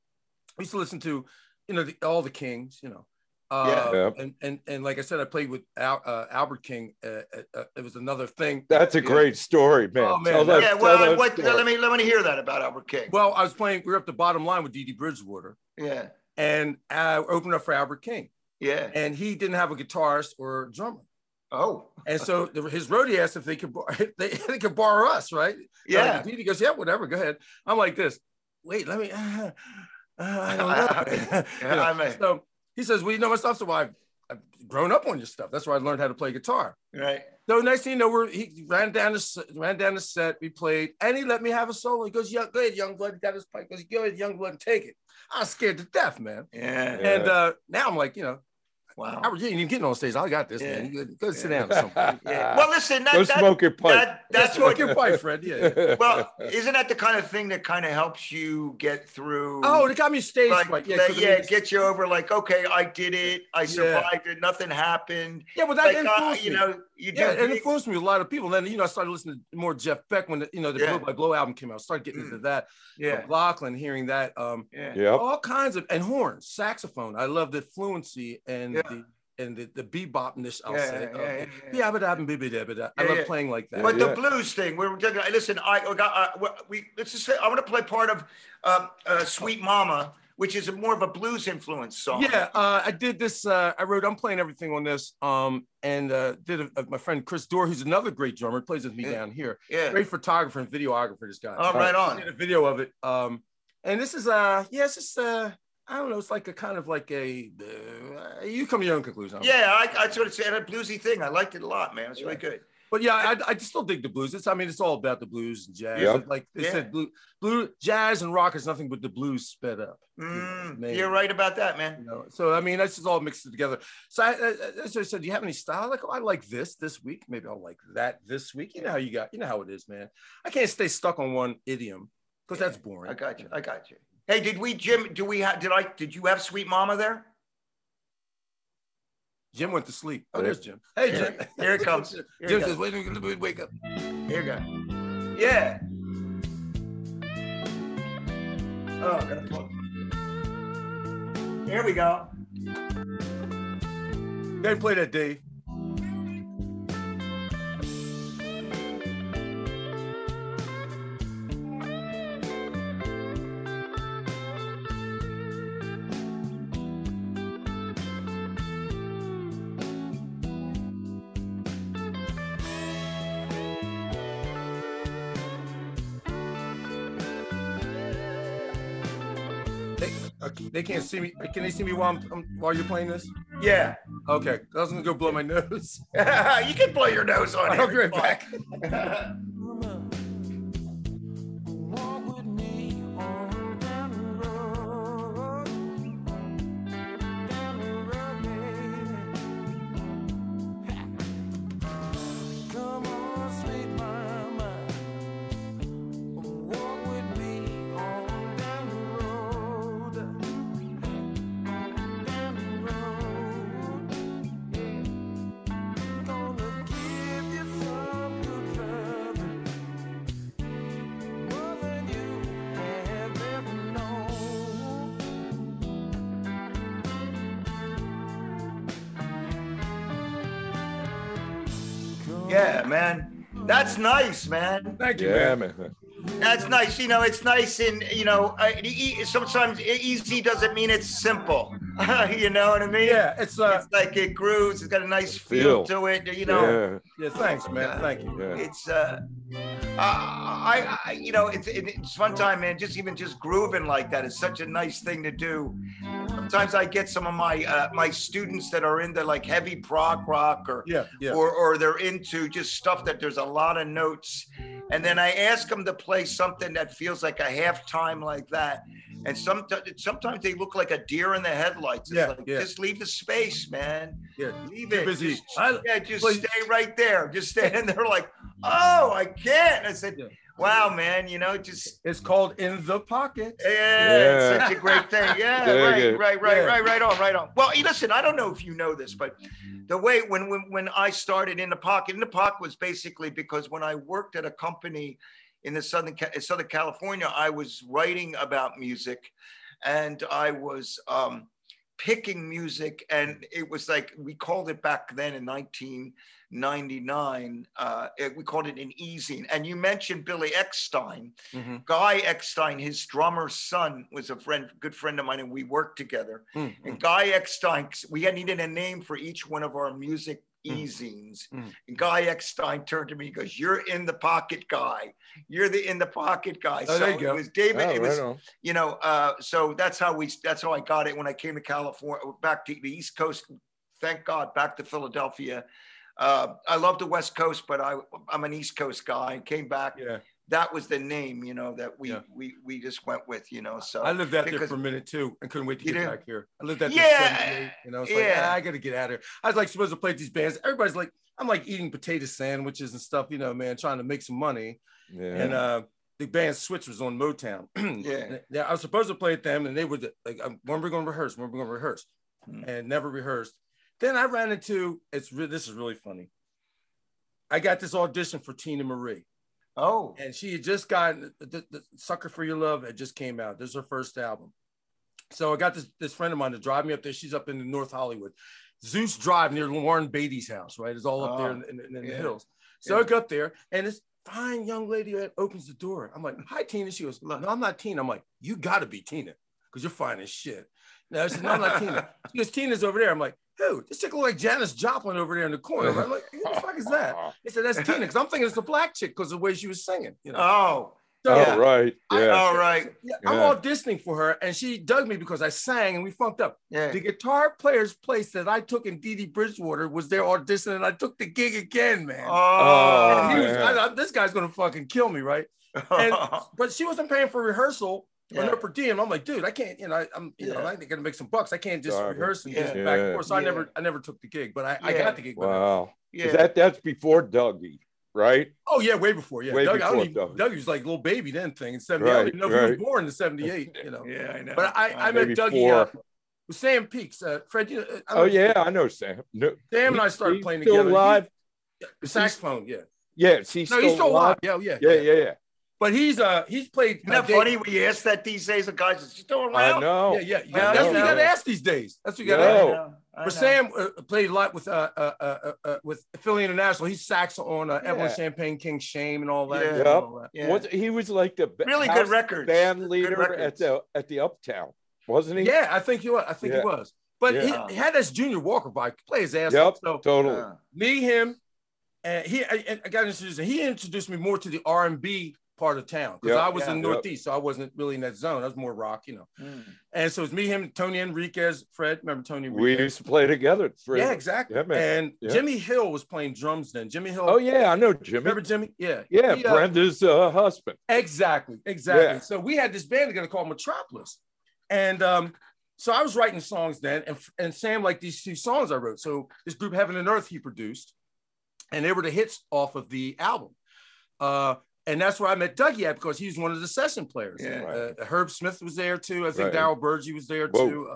I used to listen to, you know, all the Kings, you know. And like I said, I played with Albert King. It was another thing. That's a great story, man. Oh, man. Let me hear that about Albert King. Well, I was playing. We were up the bottom line with Dee Dee Bridgewater. Yeah. And I opened up for Albert King. Yeah. And he didn't have a guitarist or a drummer. Oh. And so his roadie asked if they could they could borrow us, right? Yeah. So he goes, yeah, whatever, go ahead. I'm like this. Wait, let me. I don't know. So he says, well, you know my stuff. So I've grown up on your stuff. That's where I learned how to play guitar. Right. So next thing you know, he ran down the set. We played, and he let me have a solo. He goes, "Yeah, go ahead, young blood." He got his pipe. He goes, "Go ahead, young blood, and take it." I was scared to death, man. Yeah. And now I'm like, you know, wow. Albert, you ain't even getting on stage. I got this, man. You go sit down or something. Well, listen, smoke your pipe. That's smoke your pipe, Fred. Yeah. Well, isn't that the kind of thing that kind of helps you get through? Oh, it got me stage fright. Get you over. Like, okay, I did it. I survived it. Nothing happened. Yeah, well, that influenced me. You know, it influenced me with a lot of people. And then, you know, I started listening to more Jeff Beck when the Blow by Blow album came out. I started getting into that. Yeah. McLaughlin, hearing that. All kinds of, and horns, saxophone. I love the fluency and the bebopness, I'll say. I love playing like that. But the blues thing, listen, let's just say I want to play part of Sweet Mama, which is more of a blues influence song. Yeah, I did this. I'm playing everything on this. And did my friend Chris Dorr, who's another great drummer, plays with me down here. Yeah, great photographer and videographer. This guy. Oh, right on. I did a video of it. And this is it's just I don't know. It's like a kind of like a. You come to your own conclusion. Yeah, I sort of said a bluesy thing. I liked it a lot, man. It's really good. But yeah, I still dig the blues. It's all about the blues and jazz. Yeah. Like they said, blue, jazz and rock is nothing but the blues sped up. You're right about that, man. You know? So I mean, that's just all mixed together. So I said, do you have any style? Like, I like this week. Maybe I'll like that this week. You know how how it is, man. I can't stay stuck on one idiom because that's boring. I got you. Hey, did you have Sweet Mama there? Jim went to sleep. Oh, there's Jim. Hey, Jim. Here it comes. Jim says, wake up. Here you go. Yeah. Oh, gotta plug. Here we go. Go ahead and play that, Dave. they can't see me. Can they see me while you're playing this? Yeah. Okay. I was gonna go blow my nose. You can blow your nose on it. I'll be right back. Yeah, man. That's nice, man. Thank you, man. That's nice. You know, it's nice, and you know, sometimes easy doesn't mean it's simple. You know what I mean? Yeah, it's like it grooves. It's got a nice feel to it. You know. Yeah. Thanks, man. Thank you. Yeah. It's you know, it's fun time, man. Just grooving like that is such a nice thing to do. Sometimes I get some of my my students that are into like heavy prog rock or they're into just stuff that there's a lot of notes, and then I ask them to play something that feels like a halftime like that, and sometimes they look like a deer in the headlights. It's just leave the space, man. Yeah, leave it. Busy. Just stay right there. Just stand there like, oh, I can't. I said, wow, man, you know, it's called In the Pocket. Yeah, it's such a great thing. Yeah, right on. Well, listen, I don't know if you know this, but the way when I started In the Pocket was basically because when I worked at a company in the Southern California, I was writing about music, and I was picking music, and it was like, we called it back then in 1999, we called it an easing. And you mentioned Billy Eckstein. Mm-hmm. Guy Eckstein, his drummer's son, was a good friend of mine, and we worked together. Mm-hmm. And Guy Eckstein, we needed a name for each one of our music easings. Mm-hmm. And Guy Eckstein turned to me, he goes, "You're In the Pocket guy. You're the In the Pocket guy." Oh, so it was David. It was, on. you know, so that's how I got it when I came to California, back to the East Coast. Thank God, back to Philadelphia. I love the West Coast, but I'm an East Coast guy. I came back. Yeah. That was the name, you know, that we just went with, you know. So I lived out there for a minute too, and couldn't wait to get back here. I lived out there 78, you know. It's like, I got to get out of here. I was like supposed to play these bands. Everybody's like, I'm like eating potato sandwiches and stuff, you know, man, trying to make some money. Yeah. And the band Switch was on Motown. Yeah, I was supposed to play with them, and they were like, when we're going to rehearse, and never rehearsed. Then I ran into this is really funny. I got this audition for Tina Marie. Oh, and she had just gotten the Sucker for Your Love had just came out. This is her first album. So I got this friend of mine to drive me up there. She's up in North Hollywood, Zeus Drive near Warren Beatty's house, right? It's all up there in the hills. So I go up there, and this fine young lady opens the door. I'm like, "Hi, Tina." She goes, "No, I'm not Tina." I'm like, "You got to be Tina because you're fine as shit." No, I said, "No, I'm not Tina." She goes, "Tina's over there." I'm like, "Who? This chick look like Janis Joplin over there in the corner." I'm like, "Who the fuck is that?" They said, "That's Tina," because I'm thinking it's a black chick because of the way she was singing. You know? Right. I'm auditioning for her, and she dug me because I sang, and we funked up. Yeah. The guitar player's place that I took in Dee Dee Bridgewater was their audition, and I took the gig again, man. This guy's gonna fucking kill me, right? But she wasn't paying for rehearsal. Or no per diem. I'm like, dude, I can't, you know, I'm gonna make some bucks. I can't just rehearse and just back and forth. So I never took the gig, but I got the gig. Wow. That's before Dougie, right? Oh yeah, way before. Yeah, Dougie was like little baby then thing in 78. I didn't know he was born in 78, you know. Yeah, I know. But I met Dougie with Sam Peaks. Fred, you know, I know Sam. No, Sam and I started playing together. Still alive? The saxophone, he's still alive. Yeah. But he's played. Isn't that funny when you ask that these days? The guys are still around. I know. Yeah. That's what you got to ask these days. That's what you got to ask. But Sam played a lot with Philly International. He's sax on Evelyn Champagne King Shame and all that. He was like the really good records band leader at the Uptown, wasn't he? Yeah, I think he was. He was. But he had this Junior Walker bike. Play his ass off. So totally. Me, him, and I got introduced. He introduced me more to the R&B part of town because I was in Northeast, so I wasn't really in that zone. I was more rock, And so it's me, him, Tony Enriquez, Fred. Remember Tony Enriquez? We used to play together. Fred. Yeah, exactly. Yeah, man. And Jimmy Hill was playing drums then. Jimmy Hill. Oh yeah, I know Jimmy. Remember Jimmy? Yeah. Yeah, Brenda's husband. Exactly. Yeah. So we had this band together called Metropolis, and so I was writing songs then, and Sam liked these 2 songs I wrote. So this group Heaven and Earth he produced, and they were the hits off of the album. And that's where I met Dougie at because he was one of the session players. Yeah. Herb Smith was there too. I think Darryl Burgee was there too.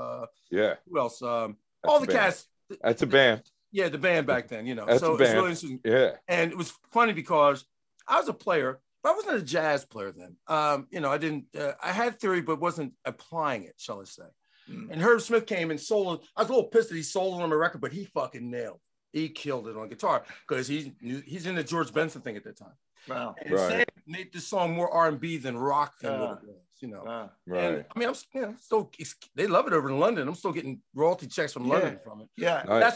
Who else? All the cast. That's a band. Yeah, the band back then, That's so a band. It was really interesting. Yeah. And it was funny because I was a player, but I wasn't a jazz player then. I didn't. I had theory, but wasn't applying it, shall I say? And Herb Smith came and soloed. I was a little pissed that he soloed on my record, but he fucking nailed it. He killed it on guitar because he's in the George Benson thing at that time. Wow. And Sam made this song more R&B than rock than what it was, Right. And, I mean, I'm still, they love it over in London. I'm still getting royalty checks from London from it. Yeah. Nice.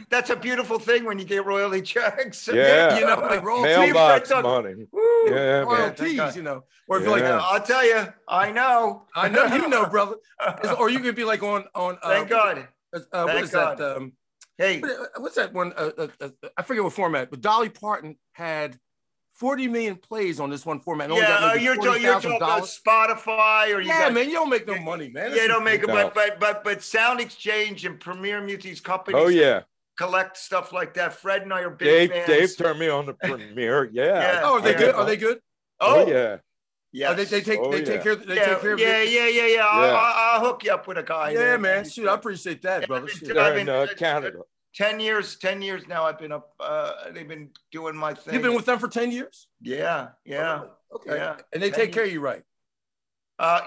That's a beautiful thing when you get royalty checks. Yeah. Like royalty. Mailbox money. Woo, yeah, royalties, Or if you're like, I'll tell you, I know, brother. Or you could be like on Thank God. What is God. that? Hey, what's that one? I forget what format, but Dolly Parton had 40 million plays on this one format. You're talking Spotify, or man, you don't make no money, man. You don't make it, but Sound Exchange and Premier Music's companies. Collect stuff like that. Fred and I are big fans. Dave turned me on to Premier. Yeah. Oh, are they good? Are they good? Oh yeah. Yeah, they take care of Yeah. I'll hook you up with a guy. Yeah, man. Shoot, I appreciate that, brother. They're in Canada. 10 years now. I've been up. They've been doing my thing. You've been with them for 10 years? Yeah. Okay. Yeah. And they take care of you, right?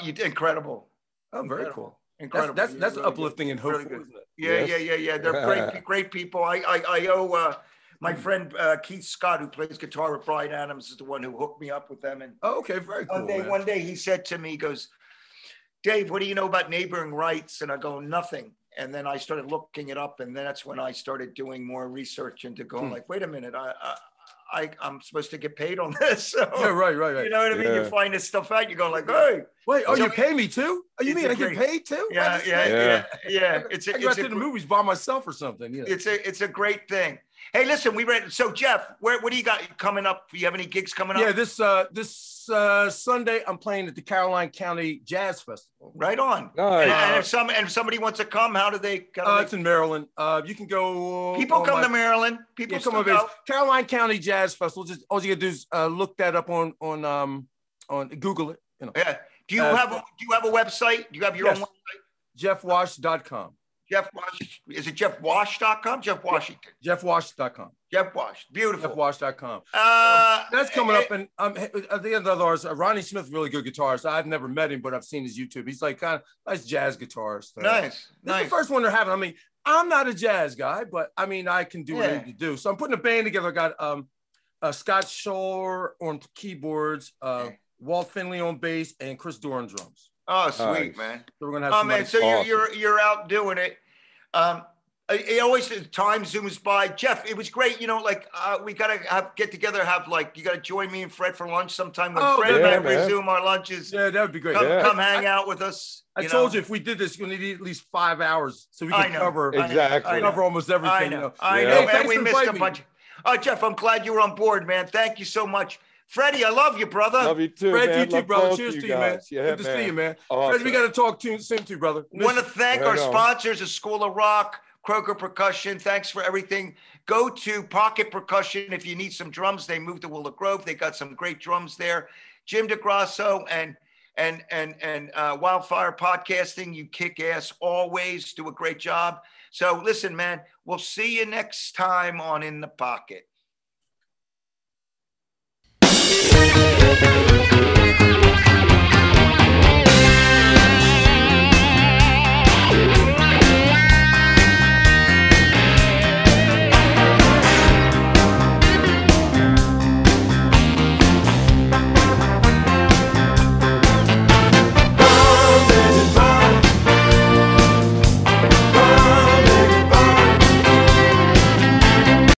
Incredible. Oh, very cool. Incredible. That's really uplifting and hopeful, isn't it? Yeah. They're great people. I owe my friend Keith Scott, who plays guitar with Bryan Adams, is the one who hooked me up with them. And okay, very cool. One day he said to me, he goes, "Dave, what do you know about neighboring rights?" And I go, "Nothing." And then I started looking it up, and then that's when I started doing more research into going like, wait a minute, I'm supposed to get paid on this. So, yeah, right. You know what I mean? You find this stuff out, you go like, hey. Wait, you pay me too? Oh, you mean I get paid too? Yeah. It's I go to the movies by myself or something. Yeah. It's a great thing. Hey, listen, so Jeff, what do you got coming up? Do you have any gigs coming up? Yeah, this Sunday I'm playing at the Caroline County Jazz Festival. Right on. Nice. And if somebody wants to come, how do they? It's in Maryland. You can go. People come to Maryland. People come over. Caroline County Jazz Festival. Just all you gotta do is look that up on Google it. Yeah. Do you have a website? Do you have your own website? JeffWash.com. Jeff Wash, is it JeffWash.com? Jeff Washington. JeffWash.com. Jeff Wash, beautiful. JeffWash.com. That's coming up, and at the end of the others, Ronnie Smith, really good guitarist. I've never met him, but I've seen his YouTube. He's like kind of nice jazz guitarist. Nice. This is the first one they're having. I mean, I'm not a jazz guy, but I mean, I can do what I need to do. So I'm putting a band together. I got Scott Shore on keyboards, Walt Finley on bass, and Chris Doran drums. Oh, sweet, man. So we're gonna have man. So awesome. you're out doing it. It always time zooms by. Jeff, it was great. We gotta get together. You gotta join me and Fred for lunch sometime when Fred and I resume our lunches. Yeah, that would be great. Come hang out with us. I told you if we did this, we're gonna need at least 5 hours so we can cover almost everything. I know. And we missed a bunch. Jeff, I'm glad you were on board, man. Thank you so much. Freddie, I love you, brother. Love you too, Fred, man. you too, brother. Cheers to you, man. Yeah, good to see you, man. Awesome. Fred, we got to talk soon too, brother. Want to thank our sponsors, the School of Rock, Kroger Percussion. Thanks for everything. Go to Pocket Percussion if you need some drums. They moved to Willow Grove. They got some great drums there. Jim DeGrasso and Wildfire Podcasting. You kick ass always. Do a great job. So listen, man, we'll see you next time on In the Pocket.